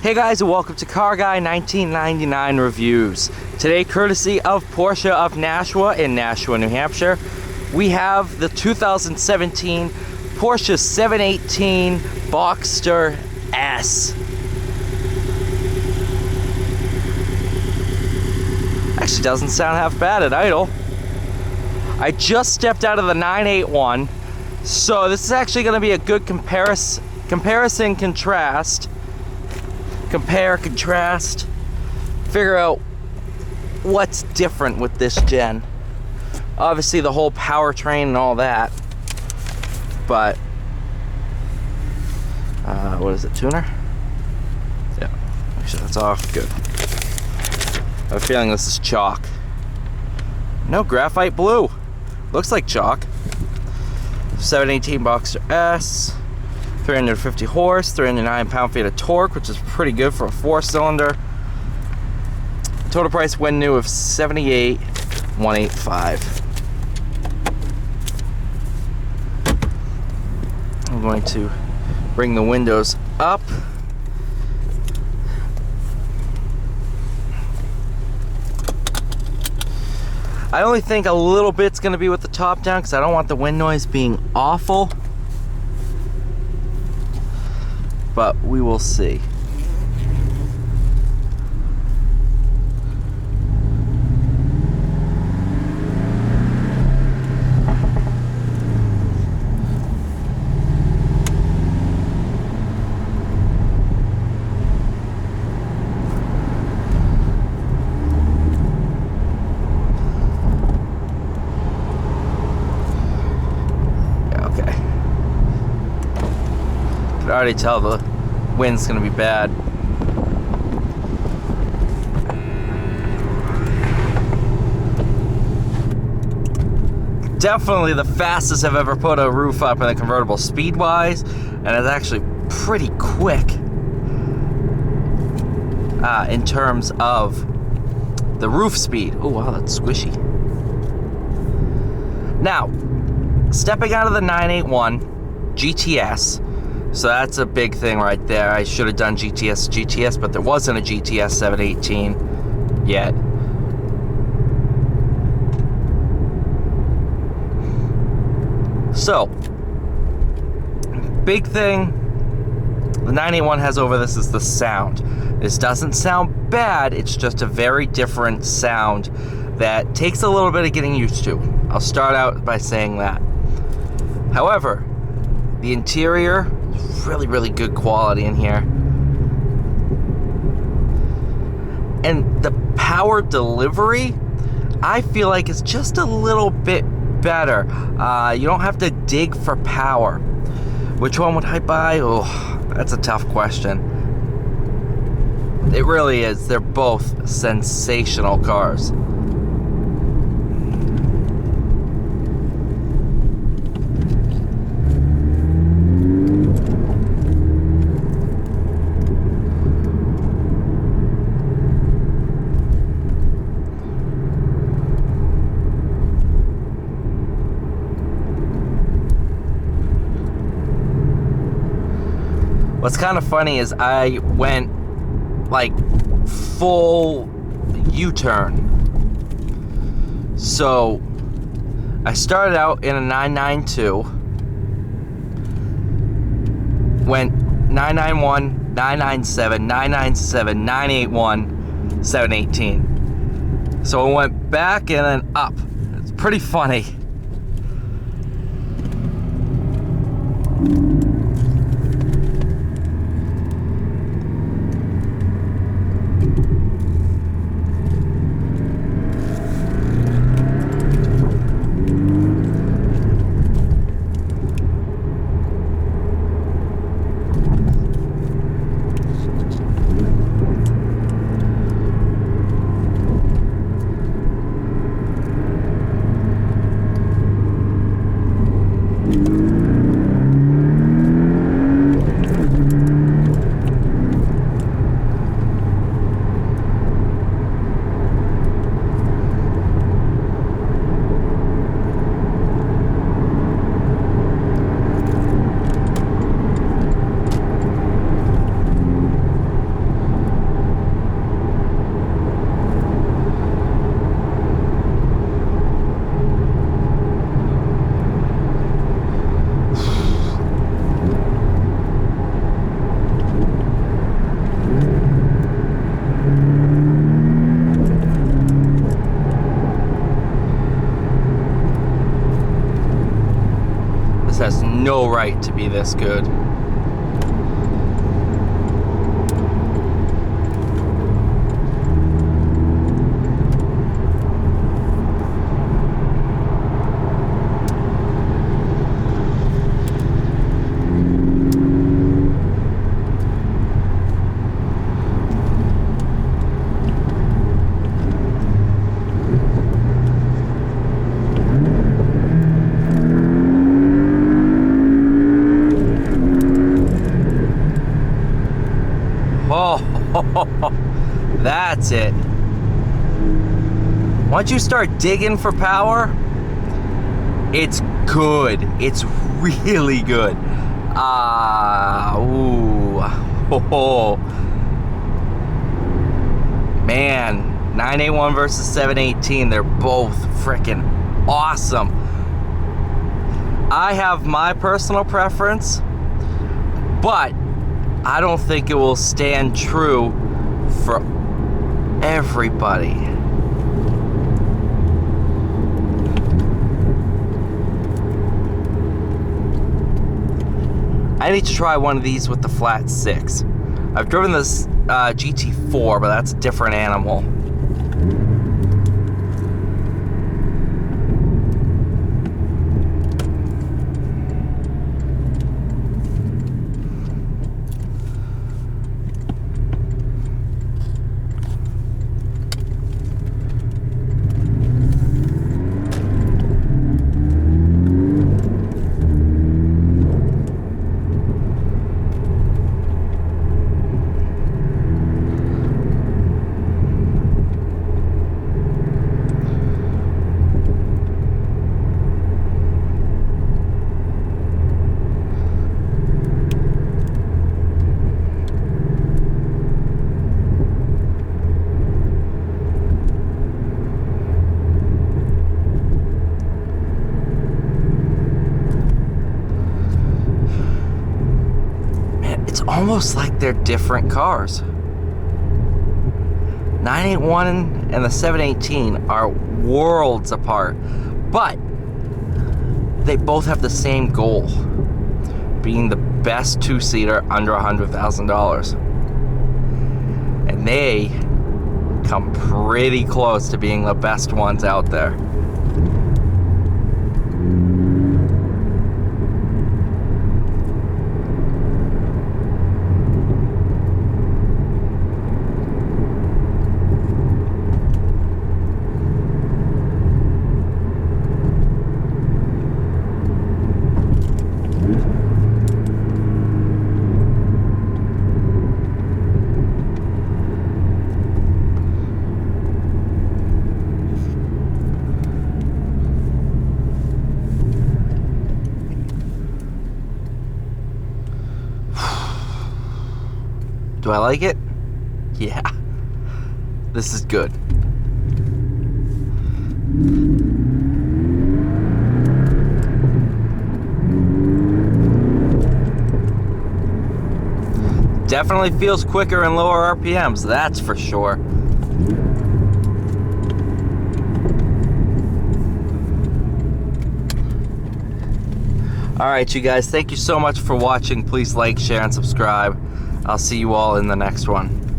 Hey guys, and welcome to Car Guy 1999 Reviews. Today, courtesy of Porsche of Nashua in Nashua, New Hampshire, we have the 2017 Porsche 718 Boxster S. Actually doesn't sound half bad at idle. I just stepped out of the 981, so this is actually going to be a good contrast, figure out what's different with this gen. Obviously the whole powertrain and all that, but what is it, tuner? Yeah, make sure that's off. Good. I have a feeling this is chalk. No, graphite blue. Looks like chalk. 718 Boxster S. 350 horse, 309 pound-feet of torque, which is pretty good for a 4-cylinder. Total price when new of $78,185. I'm going to bring the windows up. I only think a little bit's going to be with the top down because I don't want the wind noise being awful. But we will see. Yeah, okay. I can already tell the wind's gonna be bad. Definitely the fastest I've ever put a roof up in a convertible speed-wise, and it's actually pretty quick in terms of the roof speed. Oh wow, that's squishy. Now, stepping out of the 981 GTS, so that's a big thing right there. I should have done GTS, but there wasn't a GTS 718 yet. So, big thing the 981 has over this is the sound. This doesn't sound bad, it's just a very different sound that takes a little bit of getting used to. I'll start out by saying that. However, the interior, really good quality in here, and the power delivery I feel like is just a little bit better. You don't have to dig for power. Which one would I buy? Oh, that's a tough question. It really is. They're both sensational cars. What's kind of funny is I went like full U-turn. So I started out in a 992, went 991, 997, 997, 981, 718. So I went back and then up. It's pretty funny. no right to be this good. Oh, that's it. Once you start digging for power, it's good. It's really good. Oh, man, 981 versus 718, they're both freaking awesome. I have my personal preference, but I don't think it will stand true for everybody. I need to try one of these with the flat 6. I've driven this GT4, but that's a different animal. Almost like they're different cars. 981 and the 718 are worlds apart, but they both have the same goal, being the best two-seater under $100,000. And they come pretty close to being the best ones out there. Do I like it? Yeah. This is good. Definitely feels quicker and lower RPMs, that's for sure. Alright, you guys, thank you so much for watching. Please like, share, and subscribe. I'll see you all in the next one.